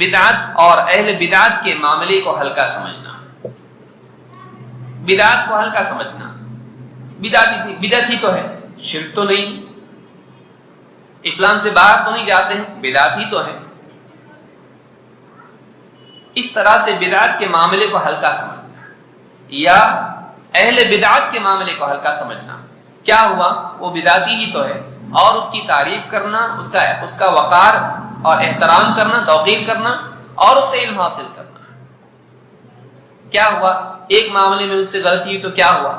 بدعت اور اہل بدعت کے معاملے کو ہلکا سمجھنا، بدعت کو ہلکا سمجھنا، بدعت ہی تو ہے، شرک تو نہیں، اسلام سے باہر تو نہیں جاتے ہیں، بدعت ہی تو ہے. اس طرح سے بدعت کے معاملے کو ہلکا سمجھنا یا اہل بدعت کے معاملے کو ہلکا سمجھنا. کیا ہوا؟ وہ بدعتی ہی تو ہے، اور اس کی تعریف کرنا، اس کا وقار اور احترام کرنا، توقیر کرنا اور اس سے علم حاصل کرنا. کیا ہوا؟ ایک معاملے میں اس سے غلطی ہوئی تو کیا ہوا؟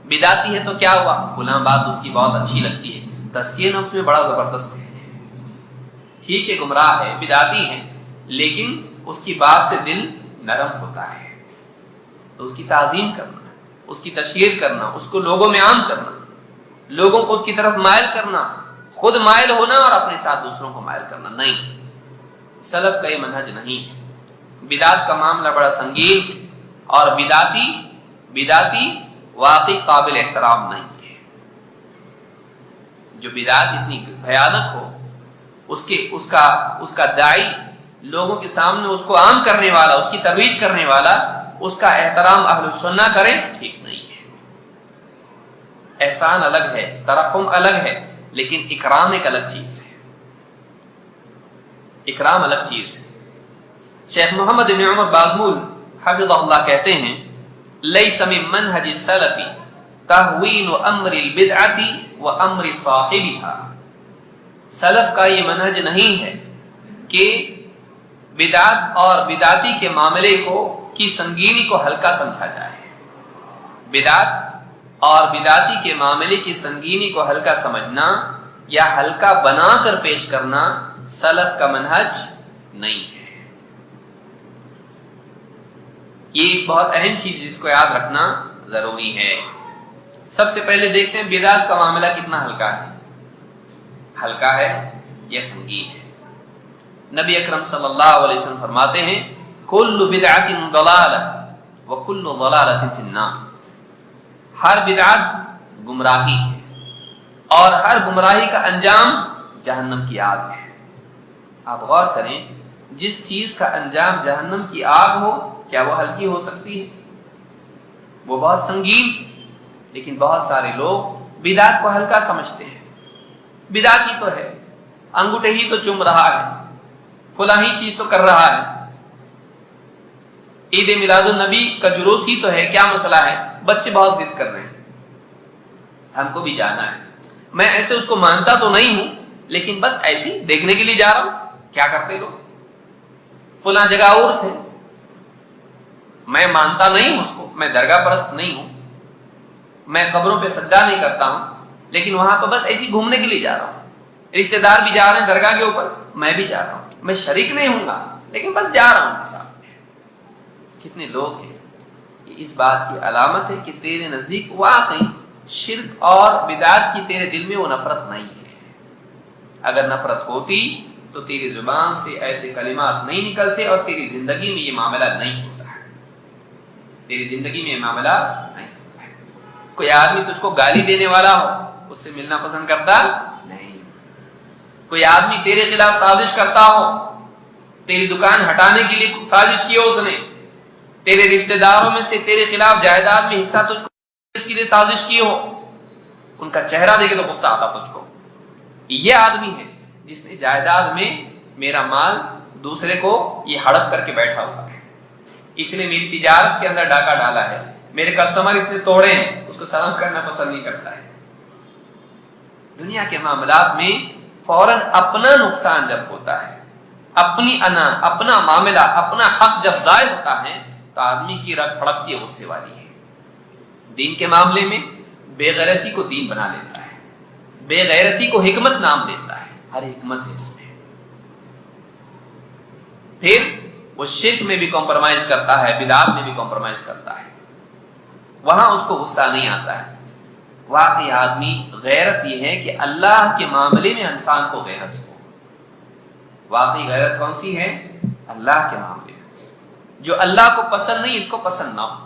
بدعتی ہے تو کیا ہوا؟ فلاں بات اس کی بہت اچھی لگتی ہے. تزکیہ نفس میں بڑا زبردست ہے. ٹھیک ہے، گمراہ ہے، بدعتی ہے، لیکن اس کی بات سے دل نرم ہوتا ہے، تو اس کی تعظیم کرنا، اس کی تشہیر کرنا، اس کو لوگوں میں عام کرنا، لوگوں کو اس کی طرف مائل کرنا، خود مائل ہونا اور اپنے ساتھ دوسروں کو مائل کرنا نہیں. سلف کا یہ منہج نہیں ہے. بدعت کا معاملہ بڑا سنگین ہے، اور بدعتی واقعی قابل احترام نہیں ہے. جو بدعت اتنی بھیانک ہو، اس کا داعی لوگوں کے سامنے اس کو عام کرنے والا، اس کی ترویج کرنے والا، اس کا احترام اہل سنہ کریں، ٹھیک نہیں ہے. احسان الگ ہے، ترحم الگ ہے، لیکن اکرام ایک الگ چیز ہے. اکرام الگ چیز ہے. شیخ محمد بن عمر بازمول حفظہ اللہ کہتے ہیں، لیس من منہج السلف تہوین امر البدعۃ وامر صاحبها. سلف کا یہ منہج نہیں ہے کہ بدعت اور بدعتی کے معاملے کی سنگینی کو ہلکا سمجھا جائے. بدعت اور بدعتی کے معاملے کی سنگینی کو ہلکا سمجھنا یا ہلکا بنا کر پیش کرنا سلف کا منہج نہیں ہے. یہ ایک بہت اہم چیز جس کو یاد رکھنا ضروری ہے. سب سے پہلے دیکھتے ہیں بدعت کا معاملہ کتنا ہلکا ہے. ہلکا ہے یا سنگین ہے؟ نبی اکرم صلی اللہ علیہ وسلم فرماتے ہیں، کل بدعت ضلالہ وکل ضلالۃ فی النار. ہر بدعت گمراہی ہے اور ہر گمراہی کا انجام جہنم کی آگ ہے. آپ غور کریں، جس چیز کا انجام جہنم کی آگ ہو، کیا وہ ہلکی ہو سکتی ہے؟ وہ بہت سنگین. لیکن بہت سارے لوگ بدعت کو ہلکا سمجھتے ہیں. بدعت ہی تو ہے، انگوٹھے ہی تو چوم رہا ہے، فلاں ہی چیز تو کر رہا ہے. عید میلاد النبی کا جلوس ہی تو ہے، کیا مسئلہ ہے؟ بچے بہت ضد کر رہے ہیں، ہم کو بھی جانا ہے. میں ایسے اس کو مانتا تو نہیں ہوں، لیکن بس ایسے دیکھنے کے لیے جا رہا ہوں. کیا کرتے لوگ؟ فلاں جگہ اور سے، میں مانتا نہیں ہوں اس کو، میں درگاہ پرست نہیں ہوں، میں قبروں پہ سجدہ نہیں کرتا ہوں، لیکن وہاں پہ بس ایسے گھومنے کے لیے جا رہا ہوں. رشتہ دار بھی جا رہے ہیں درگاہ کے اوپر، میں بھی جا رہا ہوں. میں شریک نہیں ہوں گا، لیکن بس جا رہا ہوں ان کے ساتھ. کتنے لوگ ہیں کہ اس بات کی علامت ہے کہ تیرے نزدیک واقعی شرک اور بدعت کی تیرے دل میں وہ نفرت نہیں ہے. اگر نفرت ہوتی تو تیری زبان سے ایسے کلمات نہیں نکلتے اور تیری زندگی میں یہ معاملہ نہیں ہوتا ہے. تیری زندگی میں یہ معاملہ نہیں ہوتا ہے. کوئی آدمی تجھ کو گالی دینے والا ہو، اس سے ملنا پسند کرتا نہیں. کوئی آدمی تیرے خلاف سازش کرتا ہو، تیری دکان ہٹانے کے لیے سازش کی ہو اس نے، تیرے رشتہ داروں میں سے تیرے خلاف جائیداد میں حصہ تجھ کو اس کے لیے سازش کی ہو، ان کا چہرہ دیکھے تو غصہ آتا تجھ کو. یہ آدمی ہے جس نے جائیداد میں میرا مال دوسرے کو یہ ہڑپ کر کے بیٹھا ہوا ہے، اس نے میری تجارت کے اندر ڈاکہ ڈالا ہے، میرے کسٹمر اس نے توڑے ہیں، اس کو سلام کرنا پسند نہیں کرتا ہے. دنیا کے معاملات میں فوراً اپنا نقصان جب ہوتا ہے، اپنی انا، اپنا معاملہ، اپنا حق جب ضائع ہوتا ہے تو آدمی کی رگ پھڑکتی ہے، غصے والی ہے. دین کے معاملے میں بے غیرتی کو دین بنا لیتا ہے، بے غیرتی کو حکمت نام دیتا ہے. ہر حکمت ہے اس میں. پھر وہ شرک میں بھی کمپرومائز کرتا ہے، بدعات میں بھی کمپرومائز کرتا ہے، وہاں اس کو غصہ نہیں آتا ہے. واقعی آدمی غیرت یہ ہے کہ اللہ کے معاملے میں انسان کو غیرت ہو. واقعی غیرت کون سی ہے؟ اللہ کے معاملے میں. جو اللہ کو پسند نہیں اس کو پسند نہ ہو،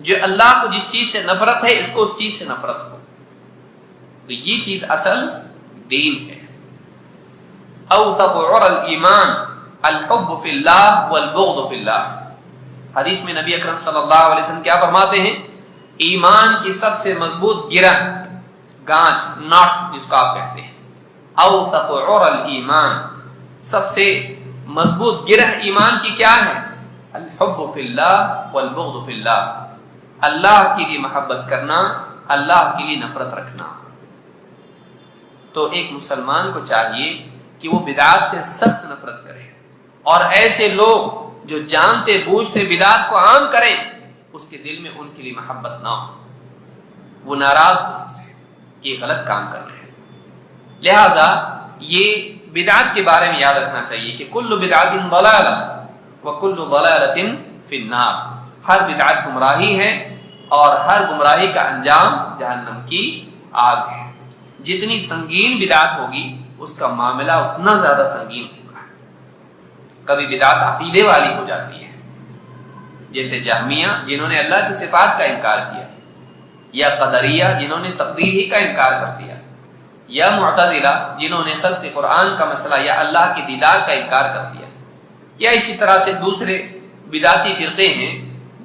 جو اللہ کو جس چیز سے نفرت ہے اس کو اس چیز سے نفرت ہو. تو یہ چیز اصل دین ہے. اوثق عرى الایمان الحب فی اللہ والبغض فی اللہ. حدیث میں نبی اکرم صلی اللہ علیہ وسلم کیا فرماتے ہیں؟ ایمان کی سب سے مضبوط گرہ، گانچ، ناٹ جس کو آپ کہتے ہیں، اوثق عر الایمان، سب سے مضبوط گرہ ایمان کی کیا ہے؟ الحب فی اللہ والبغض فی اللہ، اللہ کے لیے محبت کرنا، اللہ کے لیے نفرت رکھنا. تو ایک مسلمان کو چاہیے کہ وہ بدعات سے سخت نفرت کرے، اور ایسے لوگ جو جانتے بوجھتے بدعات کو عام کریں اس کے دل میں ان کے لیے محبت نہ ہو، وہ ناراض ہو ان سے کہ یہ غلط کام کر رہے ہیں. لہذا یہ بدعات کے بارے میں یاد رکھنا چاہیے کہ کل بدعت ضلالہ وکل ضلالۃ فی النار، ہر بدعت گمراہی ہے اور ہر گمراہی کا انجام جہنم کی آگ ہے. جتنی سنگین بدعت ہوگی اس کا معاملہ اتنا زیادہ سنگین ہوگا. کبھی بدعت عقیدے والی ہو جاتی ہے، جیسے جہمیہ جنہوں نے اللہ کی صفات کا انکار کیا، یا قدریہ جنہوں نے تقدیر ہی کا انکار کر دیا، یا معتزلہ جنہوں نے خلق قرآن کا مسئلہ یا اللہ کے دیدار کا انکار کر دیا، یا اسی طرح سے دوسرے بدعتی فرقے ہیں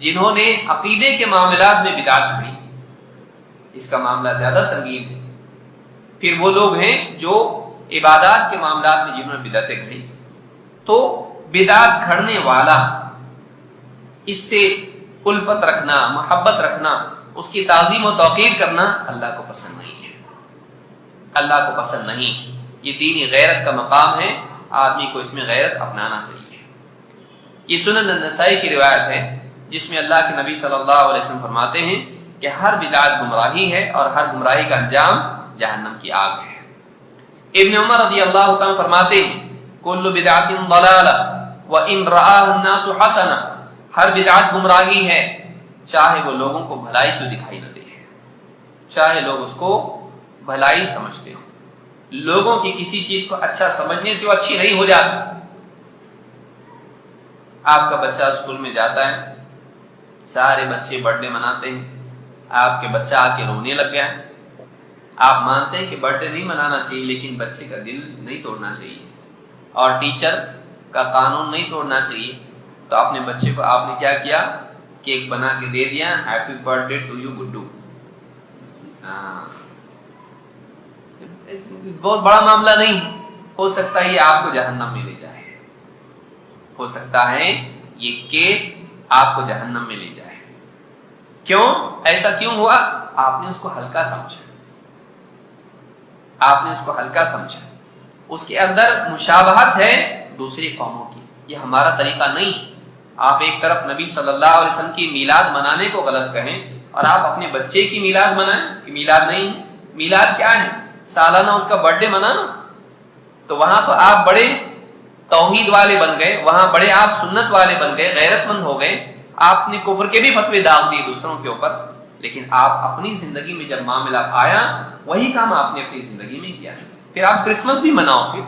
جنہوں نے عقیدے کے معاملات میں بدعت کھڑی. اس کا معاملہ زیادہ سنگین ہے. پھر وہ لوگ ہیں جو عبادات کے معاملات میں جنہوں نے بدعتیں کھڑی. تو بدعت گھڑنے والا، اس سے الفت رکھنا، محبت رکھنا، اس کی تعظیم و توقیر کرنا اللہ کو پسند نہیں ہے. اللہ کو پسند نہیں. یہ دینی غیرت کا مقام ہے، آدمی کو اس میں غیرت اپنانا چاہیے. یہ سنن النسائی کی روایت ہے جس میں اللہ کے نبی صلی اللہ علیہ وسلم فرماتے ہیں کہ ہر بدعت گمراہی ہے اور ہر گمراہی کا انجام جہنم کی آگ ہے. ابن عمر رضی اللہ تعالیٰ فرماتے ہیں کل بدعت ضلالہ وان رآہ الناس حسنہ، ہر بدعت گمراہی ہے چاہے وہ لوگوں کو بھلائی کیوں دکھائی نہ دے، چاہے لوگ اس کو بھلائی سمجھتے ہوں. لوگوں کی کسی چیز کو اچھا سمجھنے سے وہ اچھی نہیں ہو جاتی. آپ کا بچہ اسکول میں جاتا ہے، سارے بچے برتھ ڈے مناتے ہیں، آپ کے بچہ آ کے رونے لگ گیا ہے. آپ مانتے ہیں کہ برتھ ڈے نہیں منانا چاہیے، لیکن بچے کا دل نہیں توڑنا چاہیے، اور ٹیچر کا قانون نہیں توڑنا چاہیے. تو اپنے بچے کو آپ نے کیا کیا؟ کیک بنا کے دے دیا، happy birthday to you Guddu. بہت بڑا معاملہ نہیں، ہو سکتا ہے یہ آپ کو جہنم میں لے جائے، ہو سکتا ہے یہ کیک آپ کو جہنم میں لے جائے. کیوں ایسا کیوں ہوا؟ آپ نے اس کو ہلکا سمجھا، آپ نے اس کو ہلکا سمجھا. اس کے اندر مشابہت ہے دوسری قوموں کی. یہ ہمارا طریقہ نہیں. آپ ایک طرف نبی صلی اللہ علیہ وسلم کی میلاد منانے کو غلط کہیں اور آپ اپنے بچے کی میلاد منائیں کہ میلاد نہیں ہے. میلاد کیا ہے؟ سالانہ اس کا برتھ ڈے منانا. تو وہاں تو آپ بڑے توحید والے بن گئے، وہاں بڑے آپ سنت والے بن گئے، غیرت مند ہو گئے. آپ نے کفر کے بھی فتوے داغ دیے دوسروں کے اوپر. لیکن آپ اپنی زندگی میں جب معاملہ آیا وہی کام آپ نے اپنی زندگی میں کیا. پھر آپ کرسمس بھی مناؤ، پھر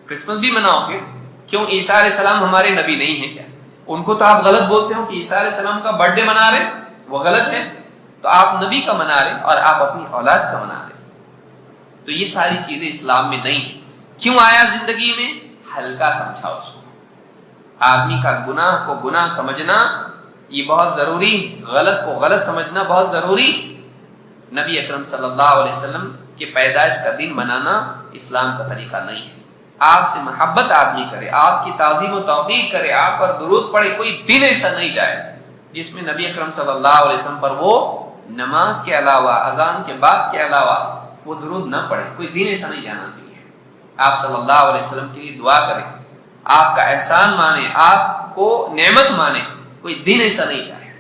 کرسمس بھی مناؤ. پھر کیوں؟ عیسیٰ علیہ السلام ہمارے نبی نہیں ہیں کیا؟ ان کو تو آپ غلط بولتے ہو کہ عیسیٰ علیہ السلام کا برتھ ڈے منا رہے، وہ غلط ہے. تو آپ نبی کا منا رہے اور آپ اپنی اولاد کا منا رہے. تو یہ ساری چیزیں اسلام میں نہیں ہیں. کیوں آیا زندگی میں؟ ہلکا سمجھا اس کو. آدمی کا گناہ کو گناہ سمجھنا یہ بہت ضروری، غلط کو غلط سمجھنا بہت ضروری. نبی اکرم صلی اللہ علیہ وسلم کے پیدائش کا دن منانا اسلام کا طریقہ نہیں ہے. آپ سے محبت آدمی کرے، آپ کی تعظیم و توقیر کرے، آپ پر درود پڑھے. کوئی دن ایسا نہیں جائے جس میں نبی اکرم صلی اللہ علیہ وسلم پر وہ نماز کے علاوہ، اذان کے بعد کے علاوہ وہ درود نہ پڑھے. کوئی دن ایسا نہیں جانا چاہیے. آپ صلی اللہ علیہ وسلم کے لیے دعا کریں، آپ کا احسان مانے، آپ کو نعمت مانے. کوئی دن ایسا نہیں جائے.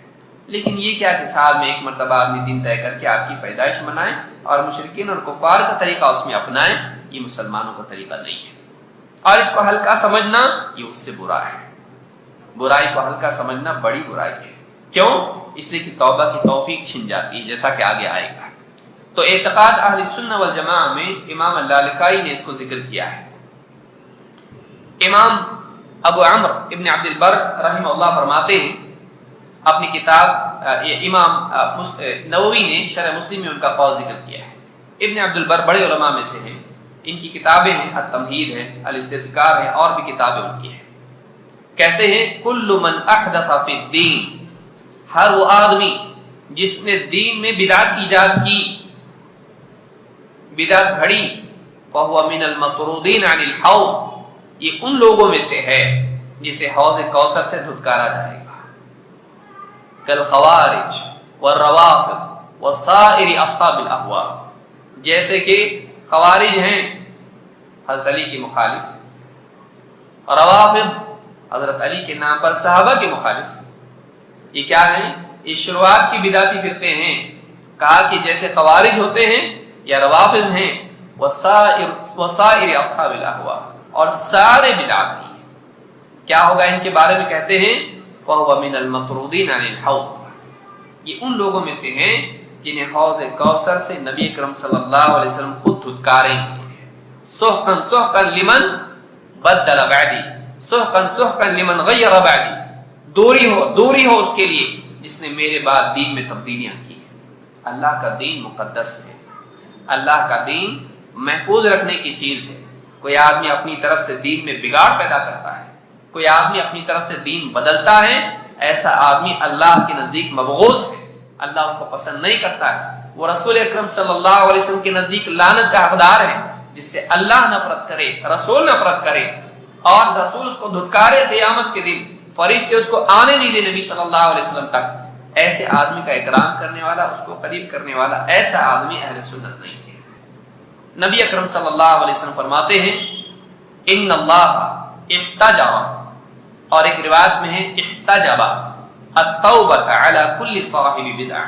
لیکن یہ کیا کہ سال میں ایک مرتبہ آدمی دن طے کر کے آپ کی پیدائش منائیں اور مشرکین اور کفار کا طریقہ اس میں اپنائیں. یہ مسلمانوں کا طریقہ نہیں ہے. اور اس کو ہلکا سمجھنا یہ اس سے برا ہے. برائی کو ہلکا سمجھنا بڑی برائی ہے. کیوں؟ اس لیے کہ توبہ کی توفیق چھن جاتی ہے، جیسا کہ آگے آئے گا. تو اعتقاد اہل سنہ والجماعہ میں امام اللالکائی نے اس کو ذکر کیا ہے. امام ابو عمر ابن عبد البر رحمہ اللہ فرماتے ہیں اپنی کتاب، امام نووی نے شرح مسلم میں ان کا قول ذکر کیا ہے. ابن عبد البر بڑے علماء میں سے ہیں. ان کی کتابیں ہیں، التمہید ہے، الاستذکار ہے، اور بھی کتابیں ان کی ہیں۔ کہتے ہیں کل من احدث فی الدین، ہر وہ آدمی جس نے دین میں بدعت ایجاد کی، بدعت گھڑی، فہو من المطرودین عن الحوض، یہ ان لوگوں میں سے ہے جسے حوض کوثر سے دھتکارا جائے گا۔ کالخوارج والروافض وسائر اصحاب الاہواء، جیسے کہ خوارج ہیں حضرت علی کے مخالف، روافض حضرت علی کے نام پر صحابہ کے مخالف، یہ کیا ہیں؟ یہ شروعات کی بدعتی فرقے ہیں۔ کہا کہ جیسے خوارج ہوتے ہیں یا روافض ہیں، وسائر اصحاب الاہواء، اور سارے بدعتی، کیا ہوگا ان کے بارے میں؟ کہتے ہیں فَهُوَ مِنَ الْمَطْرُودِينَ عَنِ الْحَوْضِ، یہ ان لوگوں میں سے ہیں جنہیں حوض کوثر سے نبی اکرم صلی اللہ علیہ وسلم خود دھتکاریں گے۔ سحقا سحقا لمن بدل بعدی، سحقا سحقا لمن غیر بعدی، دوری ہو اس کے لیے جس نے میرے بعد دین میں تبدیلیاں کی۔ اللہ کا دین مقدس ہے، اللہ کا دین محفوظ رکھنے کی چیز ہے۔ کوئی آدمی اپنی طرف سے دین میں بگاڑ پیدا کرتا ہے، کوئی آدمی اپنی طرف سے دین بدلتا ہے، ایسا آدمی اللہ کے نزدیک مبغوض ہے، اللہ اس کو پسند نہیں کرتا ہے۔ وہ رسول اکرم صلی اللہ علیہ وسلم کے نزدیک لعنت کا حقدار ہے، جس سے اللہ نفرت کرے، رسول نفرت کرے، اور رسول اس کو دھتکارے قیامت کے دن، فرشتے اس کو آنے نہیں دے نبی صلی اللہ علیہ وسلم تک۔ ایسے آدمی کا اکرام کرنے والا، اس کو قریب کرنے والا، ایسا آدمی اہل سنت نہیں ہے۔ نبی اکرم صلی اللہ علیہ وسلم فرماتے ہیں ان اللہ احتجب، اور ایک روایت میں ہے احتجب التوبۃ علی کل صاحب بدعہ۔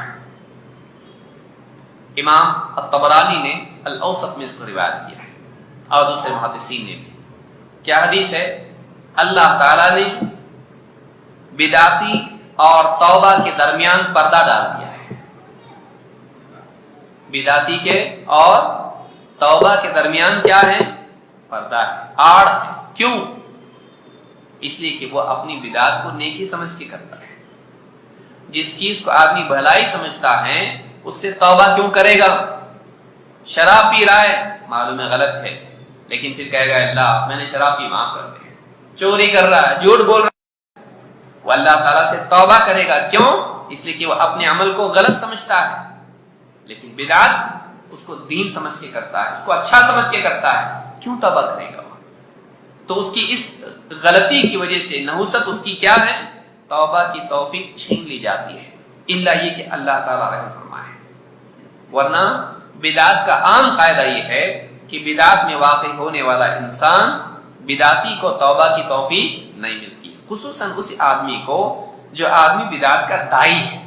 امام الطبرانی نے الاوسط میں اس کو روایت کیا ہے، اور دوسرے محدثین نے بھی۔ کیا حدیث ہے؟ اللہ تعالیٰ نے بدعتی اور توبہ کے درمیان پردہ ڈال دیا ہے۔ بدعتی کے اور توبہ کے درمیان کیا ہے؟ پردہ ہے، آڑ ہے۔ کیوں؟ اس لیے کہ وہ اپنی بدعت کو نیکی سمجھ کے کرتا ہے۔ جس چیز کو آدمی بھلائی سمجھتا ہے اس سے توبہ کیوں کرے گا؟ شراب پی رہا ہے، معلوم ہے غلط ہے، لیکن پھر کہے گا اللہ میں نے شراب پی معاف کر دے۔ چوری کر رہا ہے، جھوٹ بول رہا ہے، وہ اللہ تعالیٰ سے توبہ کرے گا۔ کیوں؟ اس لیے کہ وہ اپنے عمل کو غلط سمجھتا ہے، لیکن بدعت اس کو دین سمجھ کے کرتا ہے، اس کو اچھا سمجھ کے کرتا ہے، کیوں توبہ کرے گا؟ تو اس کی اس غلطی کی وجہ سے نحوست اس کی کیا ہے؟ توبہ کی توفیق چھین لی جاتی ہے، الا یہ کہ اللہ تعالیٰ رحم فرمائے۔ ورنہ بدعت کا عام قاعدہ یہ ہے کہ بدعت میں واقع ہونے والا انسان، بدعتی کو توبہ کی توفیق نہیں ملتی، خصوصاً اس آدمی کو جو آدمی بدعت کا داعی ہے،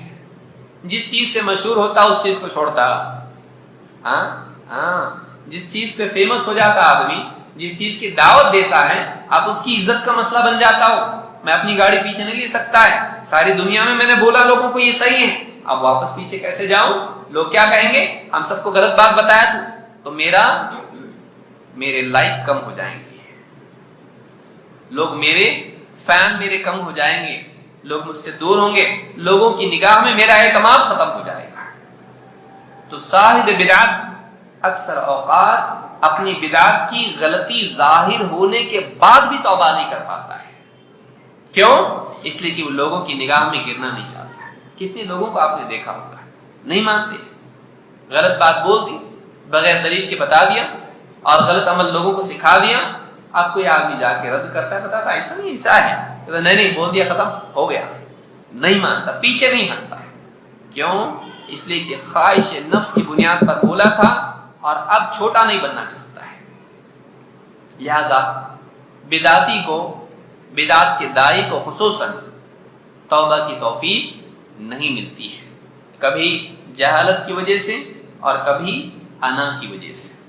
جس چیز سے مشہور ہوتا اس چیز کو چھوڑتا، جس چیز پہ فیمس ہو جاتا آدمی، جس چیز کی دعوت دیتا ہے، آپ اس کی عزت کا مسئلہ بن جاتا ہو۔ میں اپنی گاڑی پیچھے نہیں لے سکتا ہے، ساری دنیا میں نے بولا لوگوں کو یہ صحیح ہے، اب واپس پیچھے کیسے جاؤں؟ لوگ کیا کہیں گے؟ ہم سب کو غلط بات بتایا تو میرے لائک کم ہو جائیں گے، لوگ میرے فین میرے کم ہو جائیں گے، لوگ مجھ سے دور ہوں گے، لوگوں کی نگاہ میں میرا اعتماد ختم ہو جائے گا۔ تو صاحب بدعت اکثر اوقات اپنی بدعت کی غلطی ظاہر ہونے کے بعد بھی توبہ نہیں کر پاتا ہے۔ کیوں؟ اس لیے کہ وہ لوگوں کی نگاہ میں گرنا نہیں چاہتا۔ کتنے لوگوں کو آپ نے دیکھا ہوگا نہیں مانتے، غلط بات بول دی، بغیر دلیل کے بتا دیا، اور غلط عمل لوگوں کو سکھا دیا۔ آپ کوئی آدمی جا کے رد کرتا ہے، بتاتا ایسا نہیں، ایسا ہے، نہیں بول دیا، ختم ہو گیا، نہیں مانتا، پیچھے نہیں ہٹتا۔ کیوں؟ اس لیے کہ خواہش نفس کی بنیاد پر بولا تھا اور اب چھوٹا نہیں بننا چاہتا ہے۔ لہذا بدعتی کو، بدعت کے داعی کو خصوصاً توبہ کی توفیق نہیں ملتی ہے، کبھی جہالت کی وجہ سے اور کبھی انا کی وجہ سے۔